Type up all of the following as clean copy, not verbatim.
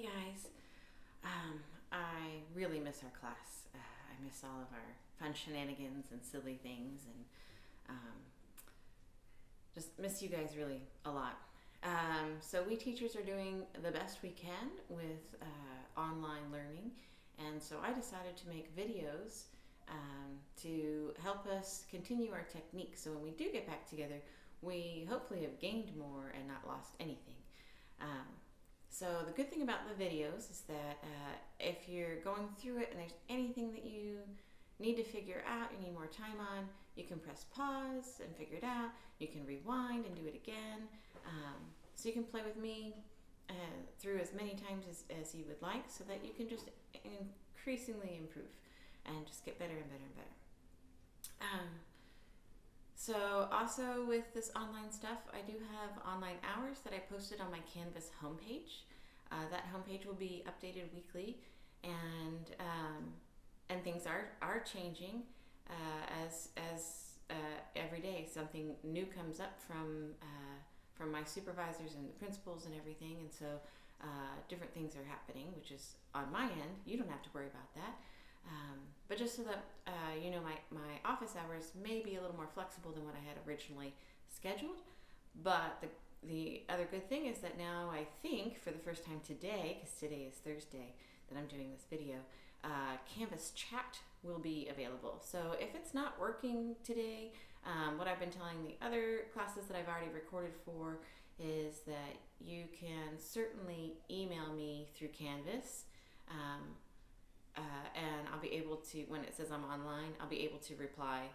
guys, I really miss our class. I miss all of our fun shenanigans and silly things, and just miss you guys really a lot. So we teachers are doing the best we can with online learning, and so I decided to make videos to help us continue our technique, so when we do get back together, we hopefully have gained more and not lost anything. So the good thing about the videos is that if you're going through it and there's anything that you need to figure out, you need more time on, you can press pause and figure it out. You can rewind and do it again. So you can play with me through as many times as you would like, so that you can just increasingly improve and just get better and better and better. So also with this online stuff, I do have online hours that I posted on my Canvas homepage. That homepage will be updated weekly, and things are changing as every day something new comes up from my supervisors and the principals and everything, and so different things are happening, which is on my end. You don't have to worry about that. But just so that you know, my office hours may be a little more flexible than what I had originally scheduled. But the other good thing is that now I think for the first time today, because today is Thursday that I'm doing this video, Canvas chat will be available. So if it's not working today, what I've been telling the other classes that I've already recorded for is that you can certainly email me through Canvas. And I'll be able to, when it says I'm online, I'll be able to reply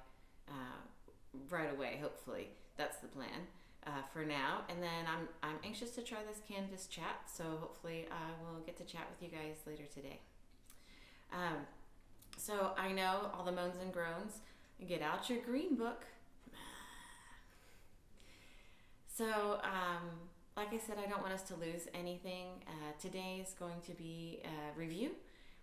right away, hopefully. That's the plan for now. And then I'm anxious to try this Canvas chat, so hopefully I will get to chat with you guys later today. So I know all the moans and groans. Get out your green book. So like I said, I don't want us to lose anything. Today is going to be a review.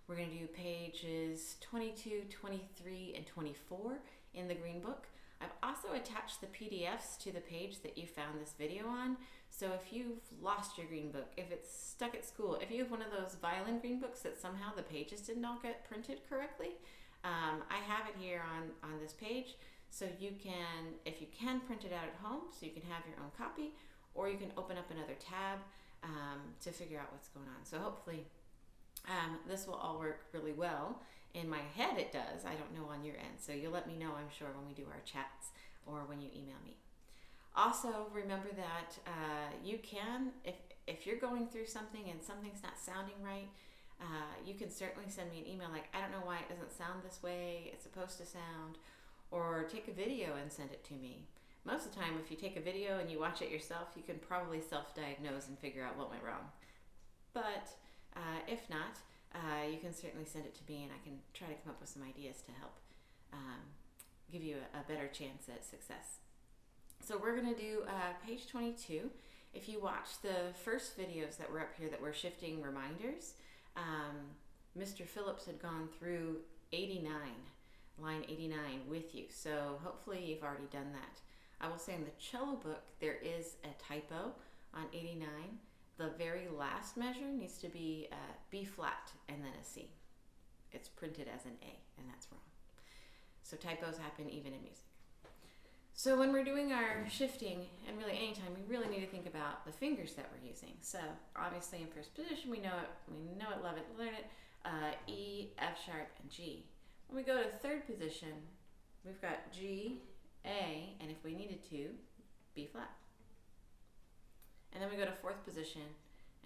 We're going to do pages 22, 23, and 24 in the Green Book. I've also attached the PDFs to the page that you found this video on. So if you've lost your Green Book, if it's stuck at school, if you have one of those violin Green Books that somehow the pages did not get printed correctly, I have it here on this page. So you can, if you can, print it out at home so you can have your own copy, or you can open up another tab to figure out what's going on. So hopefully this will all work really well. In my head it does. I don't know on your end. So you'll let me know, I'm sure, when we do our chats or when you email me. Also, remember that you can, if you're going through something and something's not sounding right, you can certainly send me an email like, I don't know why it doesn't sound this way, it's supposed to sound, or take a video and send it to me. Most of the time, if you take a video and you watch it yourself, you can probably self-diagnose and figure out what went wrong. But if not, you can certainly send it to me, and I can try to come up with some ideas to help give you a better chance at success. So we're going to do page 22. If you watch the first videos that were up here that were shifting reminders, Mr. Phillips had gone through 89, line 89 with you. So hopefully you've already done that. I will say in the cello book there is a typo on 89. The very last measure needs to be B flat and then a C. It's printed as an A, and that's wrong. So typos happen even in music. So when we're doing our shifting, and really anytime, we really need to think about the fingers that we're using. So obviously in first position, we know it, love it, learn it, E, F sharp, and G. When we go to third position, we've got G, A, and if we needed to, B flat. And then we go to fourth position,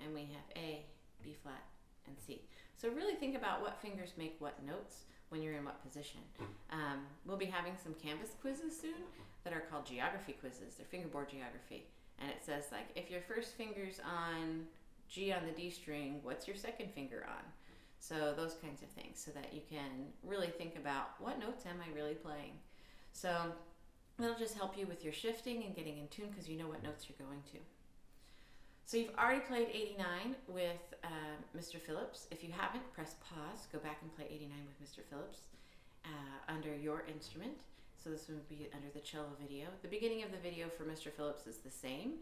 and we have A, B flat, and C. So really think about what fingers make what notes when you're in what position. We'll be having some Canvas quizzes soon that are called geography quizzes. They're fingerboard geography. And it says, like, if your first finger's on G on the D string, what's your second finger on? So those kinds of things, so that you can really think about, what notes am I really playing? So that'll just help you with your shifting and getting in tune, because you know what notes you're going to. So you've already played 89 with Mr. Phillips. If you haven't, press pause, go back and play 89 with Mr. Phillips under your instrument. So this would be under the cello video. The beginning of the video for Mr. Phillips is the same.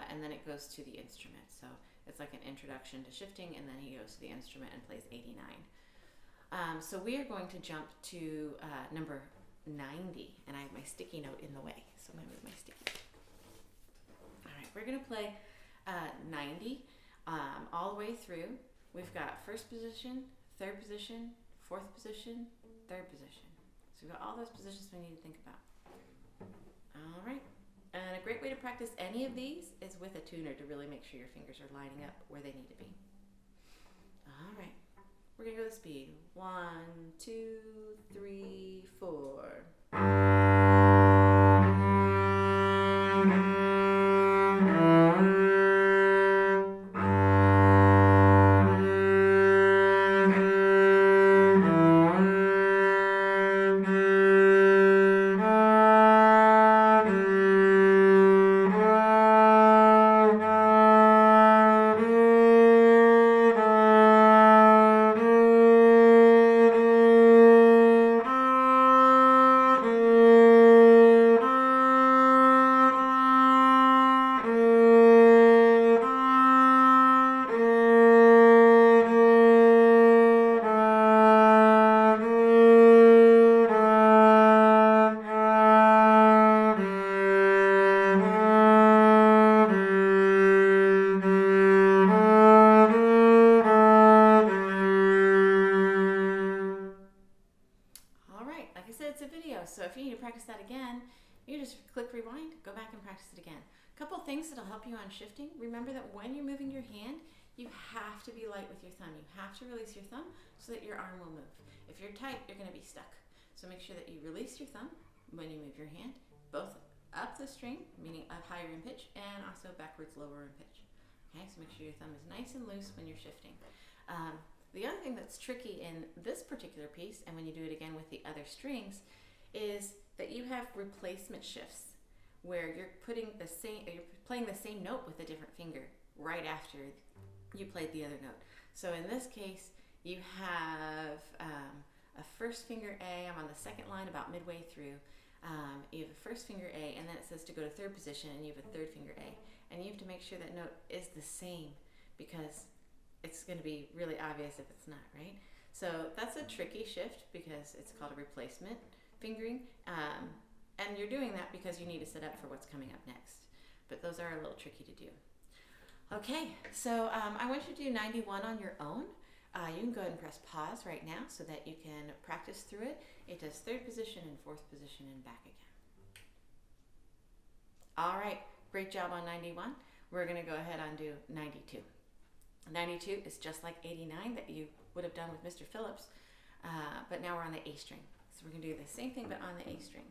and then it goes to the instrument. So it's like an introduction to shifting, and then he goes to the instrument and plays 89. So we are going to jump to number 90, and I have my sticky note in the way, so I'm going to move my sticky note. All right, we're going to play 90 all the way through. We've got first position, third position, fourth position, third position. So we've got all those positions we need to think about. All right, and a great way to practice any of these is with a tuner to really make sure your fingers are lining up where they need to be. All right, we're gonna go to speed. 1, 2, 3, 4. It's a video, so if you need to practice that again, you just click rewind, go back and practice it again. A couple things that'll help you on shifting. Remember that when you're moving your hand, you have to be light with your thumb. You have to release your thumb so that your arm will move. If you're tight, you're going to be stuck. So make sure that you release your thumb when you move your hand, both up the string, meaning up higher in pitch, and also backwards lower in pitch. Okay, so make sure your thumb is nice and loose when you're shifting. The other thing that's tricky in this particular piece, and when you do it again with the other strings, is that you have replacement shifts where you're playing the same note with a different finger right after you played the other note. So in this case, you have a first finger A. I'm on the second line about midway through. You have a first finger A, and then it says to go to third position, and you have a third finger A. And you have to make sure that note is the same, because it's going to be really obvious if it's not, right? So that's a tricky shift because it's called a replacement fingering. And you're doing that because you need to set up for what's coming up next. But those are a little tricky to do. Okay, so I want you to do 91 on your own. You can go ahead and press pause right now so that you can practice through it. It does third position and fourth position and back again. All right, great job on 91. We're going to go ahead and do 92. 92 is just like 89 that you would have done with Mr. Phillips, but now we're on the A string. So we're going to do the same thing but on the A string.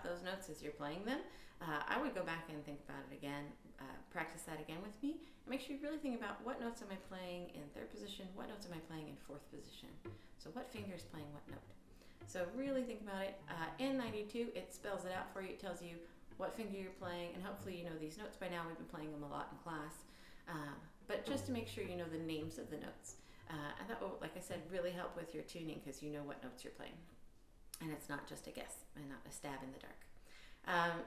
Those notes as you're playing them. I would go back and think about it again, practice that again with me, and make sure you really think about what notes am I playing in third position, what notes am I playing in fourth position. So what finger is playing what note? So really think about it. In 92, it spells it out for you. It tells you what finger you're playing, and hopefully you know these notes by now. We've been playing them a lot in class. But just to make sure you know the names of the notes. And that will, like I said, really help with your tuning because you know what notes you're playing. And it's not just a guess and not a stab in the dark.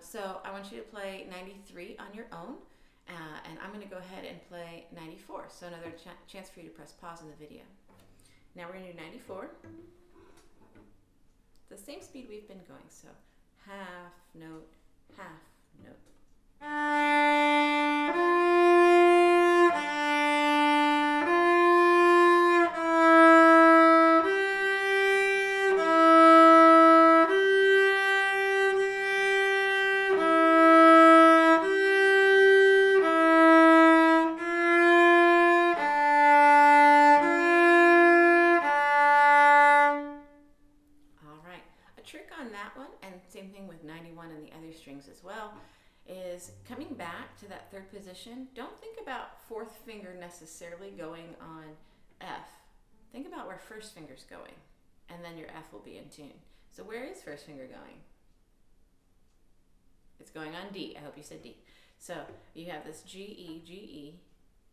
So I want you to play 93 on your own, and I'm going to go ahead and play 94. So another chance for you to press pause in the video. Now we're going to do 94. The same speed we've been going, so half note, half note. As well is coming back to that third position. Don't think about fourth finger necessarily going on F. Think about where first finger's going, and then your F will be in tune. So where is first finger going? It's going on D. I hope you said D. So you have this G, E, G, E.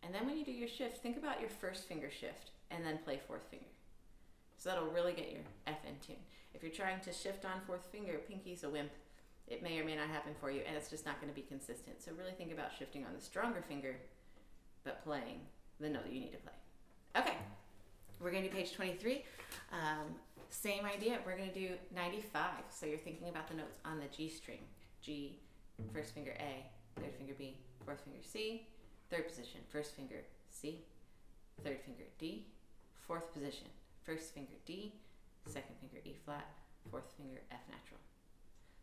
And then when you do your shift, think about your first finger shift and then play fourth finger. So that'll really get your F in tune. If you're trying to shift on fourth finger, pinky's a wimp. It may or may not happen for you, and it's just not going to be consistent. So really think about shifting on the stronger finger, but playing the note that you need to play. Okay, we're going to do page 23. Same idea. We're going to do 95. So you're thinking about the notes on the G string. G, first finger A, third finger B, fourth finger C, third position, first finger C, third finger D, fourth position, first finger D, second finger E flat, fourth finger F natural.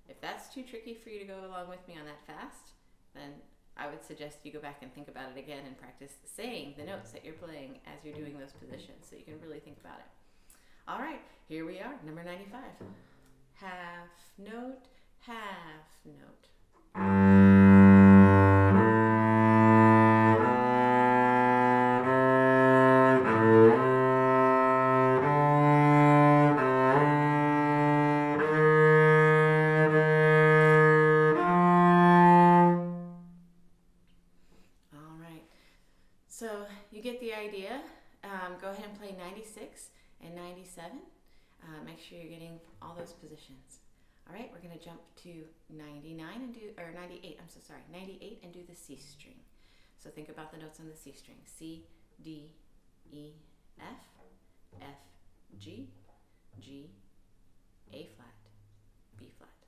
If that's too tricky for you to go along with me on that fast, then I would suggest you go back and think about it again and practice saying the notes that you're playing as you're doing those positions so you can really think about it. All right, here we are, number 95. Half note, half note. So you get the idea. Go ahead and play 96 and 97. Make sure you're getting all those positions. All right, we're going to jump to 99 and do, or 98, I'm so sorry, 98 and do the C string. So think about the notes on the C string. C, D, E, F, F, G, G, A flat, B flat.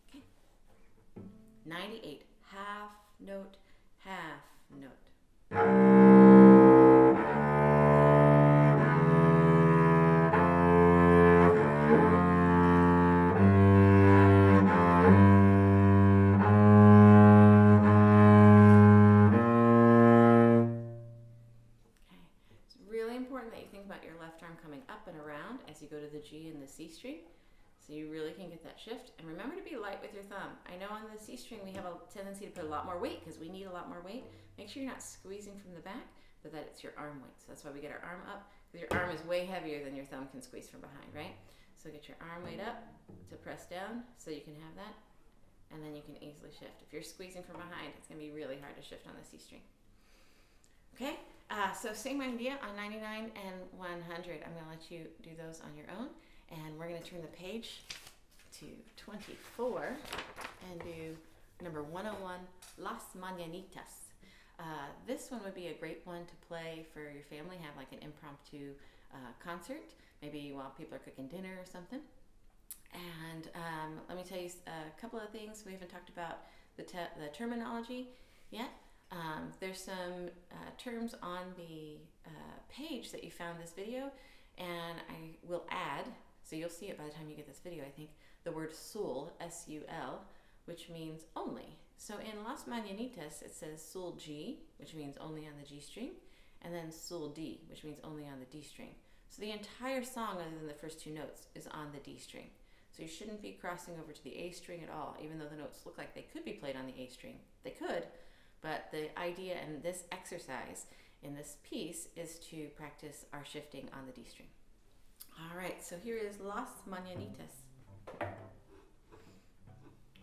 Okay. 98, half note, half note. As you go to the G and the C string, so you really can get that shift. And remember to be light with your thumb. I know on the C string we have a tendency to put a lot more weight because we need a lot more weight. Make sure you're not squeezing from the back, but that it's your arm weight. So that's why we get our arm up, because your arm is way heavier than your thumb can squeeze from behind, right? So get your arm weight up to press down so you can have that, and then you can easily shift. If you're squeezing from behind, it's going to be really hard to shift on the C string. Okay? So same idea on 99 and 100. I'm going to let you do those on your own. And we're going to turn the page to 24 and do number 101, Las Mañanitas. This one would be a great one to play for your family, have like an impromptu concert, maybe while people are cooking dinner or something. And let me tell you a couple of things. We haven't talked about the terminology yet. There's some terms on the page that you found this video, and I will add, so you'll see it by the time you get this video, I think, the word sul, S-U-L, which means only. So in Las Mañanitas, it says sul G, which means only on the G string, and then sul D, which means only on the D string. So the entire song, other than the first two notes, is on the D string. So you shouldn't be crossing over to the A string at all, even though the notes look like they could be played on the A string. They could. But the idea in this exercise in this piece is to practice our shifting on the D string. All right, so here is Las Mañanitas.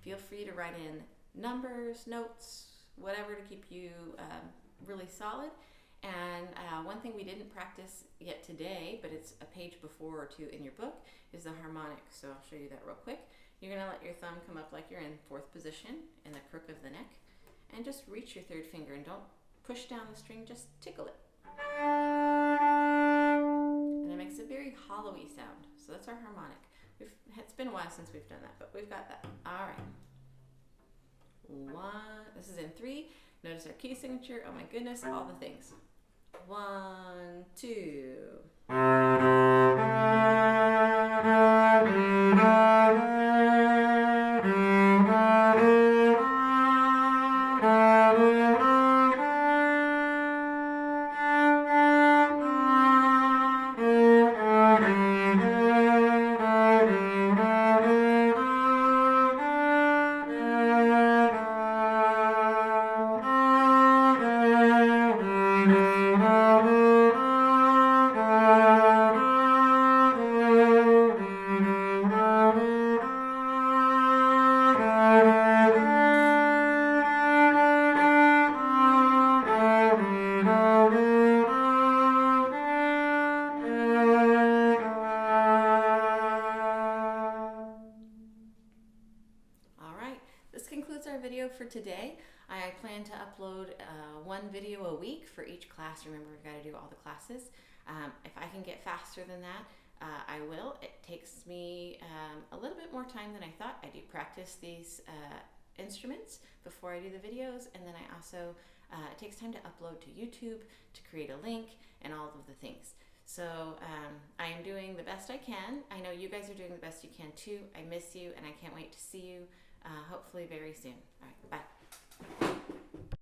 Feel free to write in numbers, notes, whatever to keep you really solid. And one thing we didn't practice yet today, but it's a page before or two in your book, is the harmonic. So I'll show you that real quick. You're going to let your thumb come up like you're in fourth position in the crook of the neck. And just reach your third finger and don't push down the string, just tickle it. And it makes a very hollowy sound. So that's our harmonic. It's been a while since we've done that, but we've got that. All right. One, this is in 3. Notice our key signature. Oh my goodness, all the things. 1, 2. video for today. I plan to upload one video a week for each class. Remember, we've got to do all the classes. If I can get faster than that, I will. It takes me a little bit more time than I thought. I do practice these instruments before I do the videos, and then I also, it takes time to upload to YouTube, to create a link, and all of the things. So I am doing the best I can. I know you guys are doing the best you can too. I miss you, and I can't wait to see you hopefully very soon. All right, bye.